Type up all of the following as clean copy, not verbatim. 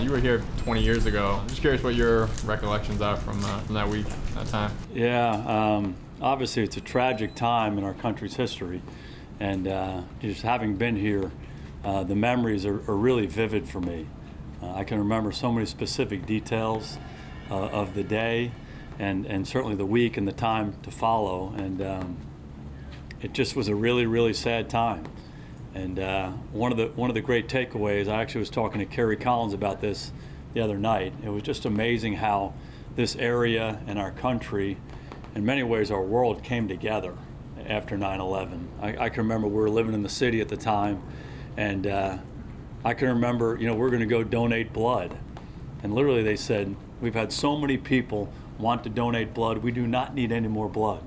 You were here 20 years ago. I'm just curious what your recollections are from that week, that time. Yeah, obviously it's a tragic time in our country's history, and just having been here, the memories are really vivid for me. I can remember so many specific details of the day, and certainly the week and the time to follow, and it just was a really sad time. And one of the great takeaways, I actually was talking to Kerry Collins about this the other night. It was just amazing how this area and our country, in many ways our world, came together after 9/11. I can remember we were living in the city at the time, and I can remember, we're going to go donate blood. And literally they said, we've had so many people want to donate blood, we do not need any more blood.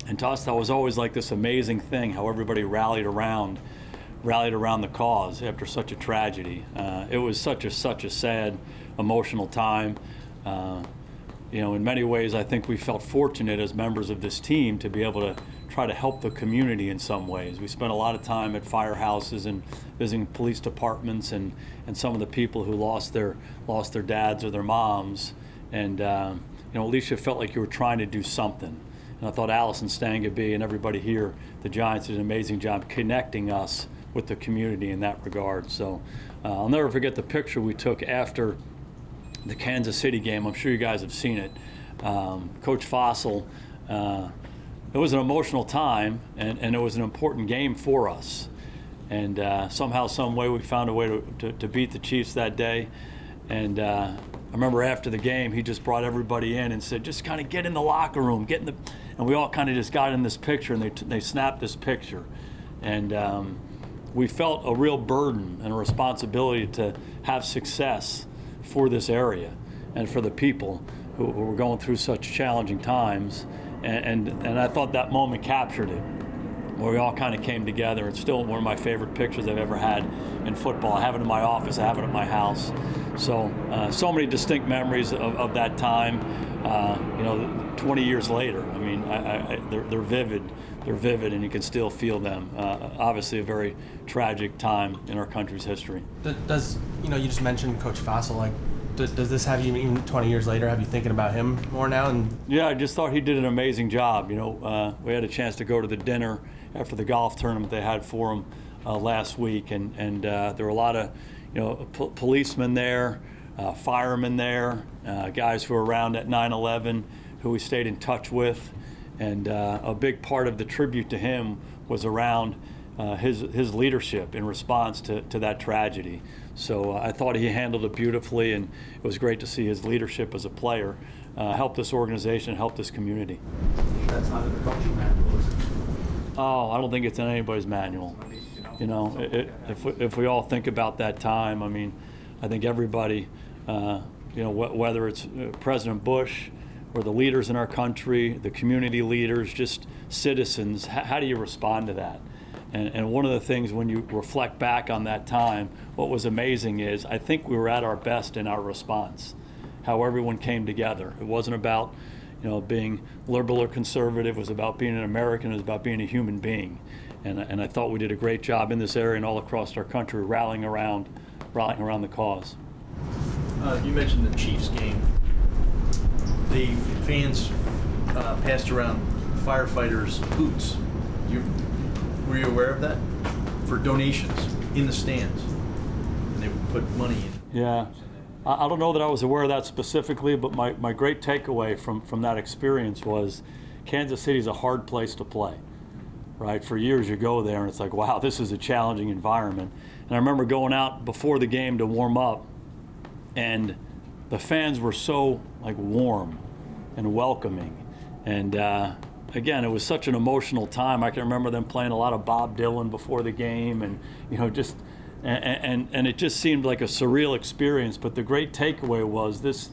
And to us, that was always like this amazing thing, how everybody rallied around the cause after such a tragedy. It was such a sad, emotional time. In many ways, I think we felt fortunate as members of this team to be able to try to help the community in some ways. We spent a lot of time at firehouses and visiting police departments and some of the people who lost their dads or their moms. And at least you felt like you were trying to do something. And I thought Allison Stangaby and everybody here, the Giants, did an amazing job connecting us with the community in that regard. So I'll never forget the picture we took after the Kansas City game. I'm sure you guys have seen it. Coach Fossil, it was an emotional time, and it was an important game for us. And somehow, some way, we found a way to beat the Chiefs that day. And I remember after the game, he just brought everybody in and said, just kind of get in the locker room, and we all kind of just got in this picture, and they snapped this picture. And we felt a real burden and a responsibility to have success for this area and for the people who were going through such challenging times. And I thought that moment captured it, where we all kind of came together. It's still one of my favorite pictures I've ever had in football. I have it in my office, I have it at my house. So many distinct memories of that time, 20 years later. I mean, they're vivid. They're vivid, and you can still feel them. Obviously, a very tragic time in our country's history. Does you just mentioned Coach Fossil. Does this have you, even 20 years later, have you thinking about him more now? And yeah, I just thought he did an amazing job. We had a chance to go to the dinner after the golf tournament they had for him last week, and there were a lot of policemen there, firemen there, guys who were around at 9/11 who we stayed in touch with. And a big part of the tribute to him was around his leadership in response to that tragedy. So I thought he handled it beautifully, and it was great to see his leadership as a player help this organization, help this community. That's not in the coaching manual, is it? Oh, I don't think it's in anybody's manual. If we all think about that time, I mean, I think everybody, whether it's President Bush or the leaders in our country, the community leaders, just citizens, how do you respond to that? And one of the things when you reflect back on that time, what was amazing is I think we were at our best in our response, how everyone came together. It wasn't about being liberal or conservative. It was about being an American. It was about being a human being. And I thought we did a great job in this area and all across our country rallying around the cause. You mentioned the Chiefs game. The fans passed around firefighters' boots. Were you aware of that? For donations in the stands. And they would put money in. Yeah. I don't know that I was aware of that specifically, but my great takeaway from that experience was Kansas City's a hard place to play, right? For years you go there and it's like, wow, this is a challenging environment. And I remember going out before the game to warm up, and the fans were so warm and welcoming. And again, it was such an emotional time. I can remember them playing a lot of Bob Dylan before the game, and and it just seemed like a surreal experience. But the great takeaway was this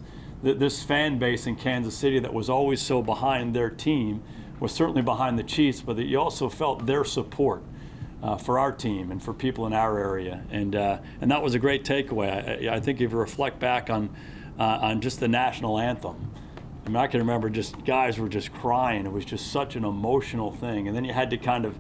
fan base in Kansas City that was always so behind their team was certainly behind the Chiefs, but that you also felt their support for our team and for people in our area, and that was a great takeaway. I think if you reflect back on just the national anthem, I mean, I can remember just guys were just crying. It was just such an emotional thing, and then you had to kind of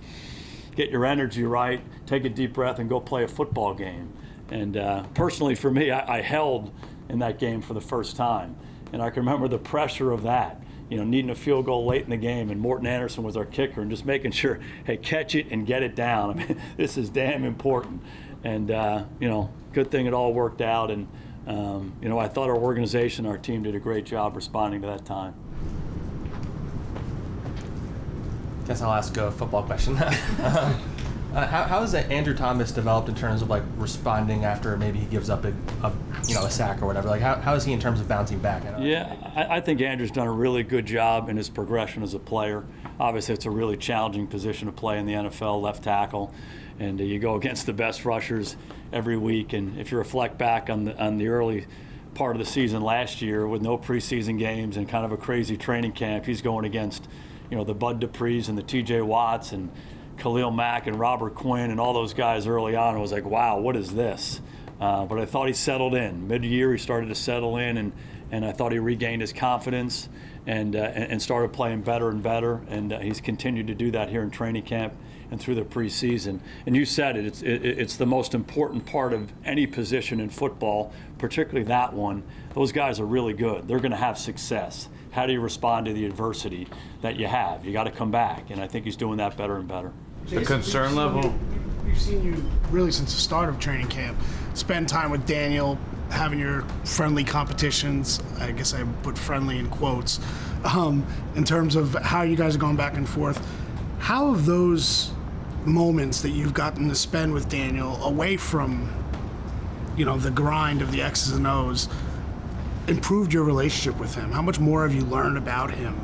get your energy right, take a deep breath, and go play a football game. And personally for me, I held in that game for the first time. And I can remember the pressure of that, needing a field goal late in the game, and Morton Anderson was our kicker, and just making sure, hey, catch it and get it down. I mean, this is damn important. And, good thing it all worked out. And, I thought our organization, our team did a great job responding to that time. Guess I'll ask a football question. How has Andrew Thomas developed in terms of like responding after maybe he gives up a sack or whatever? Like how is he in terms of bouncing back? I think Andrew's done a really good job in his progression as a player. Obviously, it's a really challenging position to play in the NFL, left tackle, and you go against the best rushers every week. And if you reflect back on the early part of the season last year with no preseason games and kind of a crazy training camp, he's going against the Bud Duprees and the T.J. Watts and Khalil Mack and Robert Quinn and all those guys early on. I was like, wow, what is this? But I thought he settled in. Mid-year, he started to settle in, and I thought he regained his confidence and started playing better and better. And he's continued to do that here in training camp and through the preseason. And you said it, it's the most important part of any position in football, particularly that one. Those guys are really good. They're going to have success. How do you respond to the adversity that you have? You got to come back, and I think he's doing that better and better. The concern level? We've seen you really since the start of training camp spend time with Daniel, having your friendly competitions. I guess I put friendly in quotes, in terms of how you guys are going back and forth. How have those moments that you've gotten to spend with Daniel away from, the grind of the X's and O's improved your relationship with him? How much more have you learned about him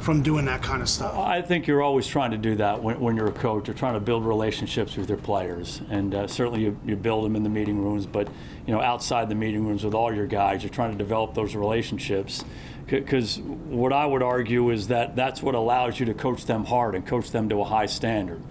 from doing that kind of stuff? I think you're always trying to do that when you're a coach. You're trying to build relationships with your players, and certainly you build them in the meeting rooms, but outside the meeting rooms with all your guys, you're trying to develop those relationships, because what I would argue is that's what allows you to coach them hard and coach them to a high standard.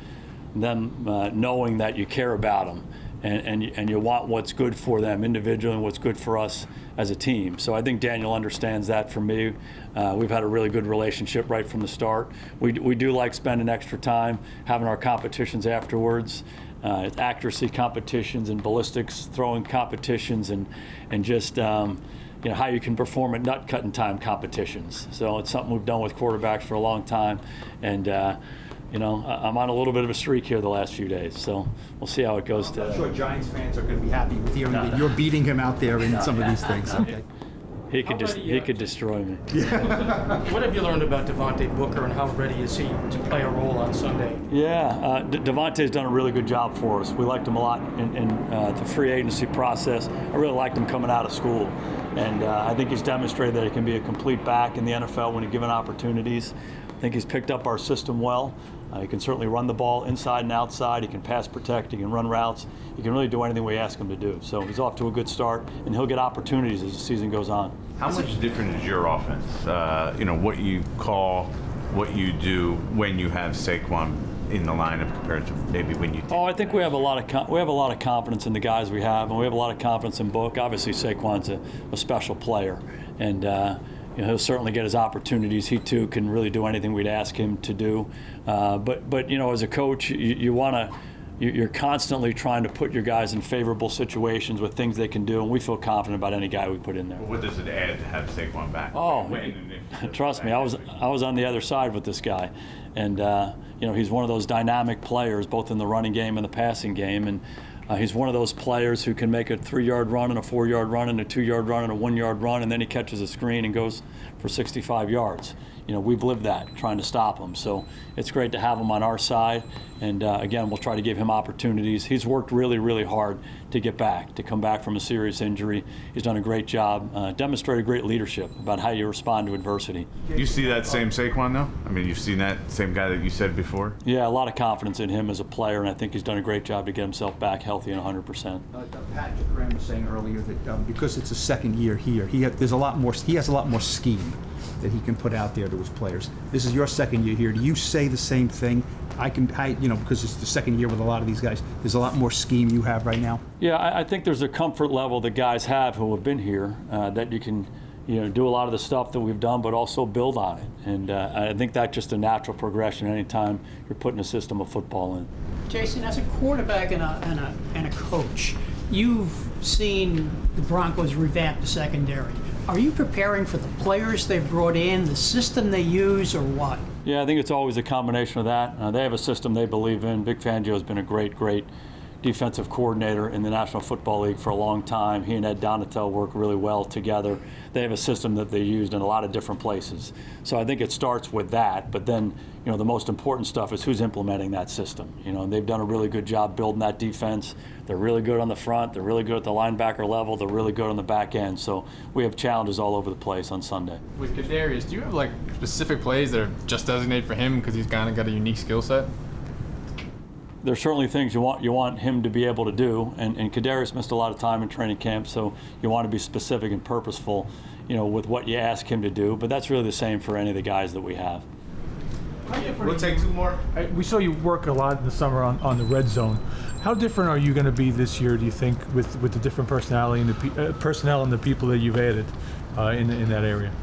Them knowing that you care about them and you want what's good for them individually and what's good for us as a team. So I think Daniel understands that from me. We've had a really good relationship right from the start. We do like spending extra time having our competitions afterwards. Accuracy competitions and ballistics throwing competitions and just how you can perform at nut cutting time competitions. So it's something we've done with quarterbacks for a long time, and I'm on a little bit of a streak here the last few days, so we'll see how it goes today. I'm sure Giants fans are going to be happy with hearing that you're beating him out there in some of these things. Okay. He could destroy me. What have you learned about Devontae Booker, and how ready is he to play a role on Sunday? Yeah, Devontae's done a really good job for us. We liked him a lot in the free agency process. I really liked him coming out of school, and I think he's demonstrated that he can be a complete back in the NFL when he's given opportunities. I think he's picked up our system well. He can certainly run the ball inside and outside. He can pass protect. He can run routes. He can really do anything we ask him to do. So he's off to a good start, and he'll get opportunities as the season goes on. How much different is your offense? What you call, what you do when you have Saquon in the lineup compared to maybe when you did. I think we have a lot of confidence in the guys we have, and we have a lot of confidence in Book. Obviously, Saquon's a special player, and he'll certainly get his opportunities. He too can really do anything we'd ask him to do. But as a coach, you're constantly trying to put your guys in favorable situations with things they can do, and we feel confident about any guy we put in there. What does it add to have Saquon back? Trust me, I was on the other side with this guy, and he's one of those dynamic players, both in the running game and the passing game, and he's one of those players who can make a 3-yard run and a 4-yard run and a 2-yard run and a 1-yard run, and then he catches a screen and goes for 65 yards. We've lived that, trying to stop him. So it's great to have him on our side. And again, we'll try to give him opportunities. He's worked really, really hard to get back, to come back from a serious injury. He's done a great job, demonstrated great leadership about how you respond to adversity. You see that same Saquon, though? I mean, you've seen that same guy that you said before? Yeah, a lot of confidence in him as a player, and I think he's done a great job to get himself back healthy and 100%. Patrick Graham was saying earlier that because it's a second year here, he has a lot more scheme that he can put out there to his players. This is your second year here. Do you say the same thing? Because it's the second year with a lot of these guys, there's a lot more scheme you have right now? Yeah, I think there's a comfort level that guys have who have been here that you can do a lot of the stuff that we've done, but also build on it. And I think that's just a natural progression anytime you're putting a system of football in. Jason, as a quarterback and a coach, You've seen the Broncos revamp the secondary. Are you preparing for the players they've brought in, the system they use, or what? Yeah, I think it's always a combination of that. They have a system they believe in. Vic Fangio has been a great defensive coordinator in the National Football League for a long time. He and Ed Donatel work really well together. They have a system that they used in a lot of different places. So I think it starts with that, but then, the most important stuff is who's implementing that system. And they've done a really good job building that defense. They're really good on the front. They're really good at the linebacker level. They're really good on the back end. So we have challenges all over the place on Sunday. With Kadarius, do you have specific plays that are just designated for him because he's kind of got a unique skill set? There's certainly things you want him to be able to do, and Kadarius missed a lot of time in training camp, so you want to be specific and purposeful, with what you ask him to do. But that's really the same for any of the guys that we have. We'll take two more. We saw you work a lot in the summer on the red zone. How different are you going to be this year, do you think, with the different personality and the personnel and the people that you've added in that area?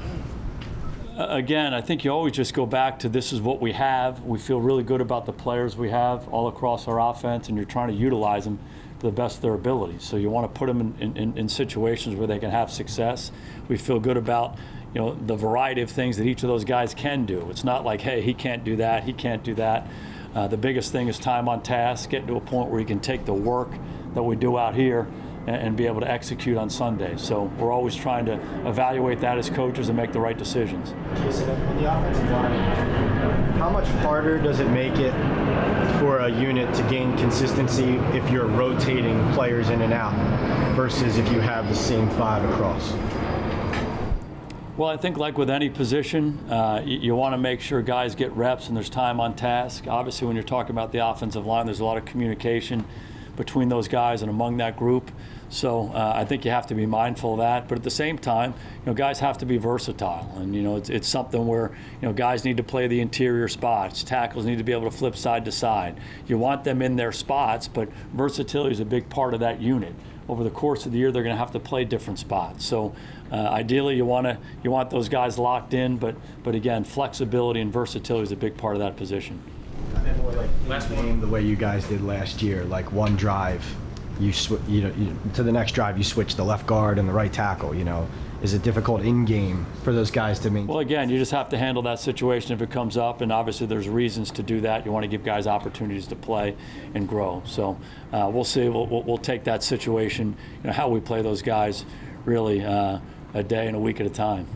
Again, I think you always just go back to this is what we have. We feel really good about the players we have all across our offense, and you're trying to utilize them to the best of their abilities. So you want to put them in situations where they can have success. We feel good about the variety of things that each of those guys can do. It's not like, hey, he can't do that, he can't do that. The biggest thing is time on task, getting to a point where you can take the work that we do out here and be able to execute on Sunday. So we're always trying to evaluate that as coaches and make the right decisions. Jason, in the offensive line, how much harder does it make it for a unit to gain consistency if you're rotating players in and out versus if you have the same five across? Well, I think like with any position, you want to make sure guys get reps and there's time on task. Obviously, when you're talking about the offensive line, there's a lot of communication between those guys and among that group. So I think you have to be mindful of that. But at the same time, guys have to be versatile. And, it's something where, guys need to play the interior spots. Tackles need to be able to flip side to side. You want them in their spots, but versatility is a big part of that unit. Over the course of the year, they're going to have to play different spots. So ideally, you want those guys locked in, but again, flexibility and versatility is a big part of that position. And then more like last game, the way you guys did last year, like one drive, to the next drive you switch the left guard and the right tackle. Is it difficult in game for those guys to maintain? Well, again, you just have to handle that situation if it comes up, and obviously there's reasons to do that. You want to give guys opportunities to play and grow. So we'll see. We'll take that situation, how we play those guys, really a day and a week at a time.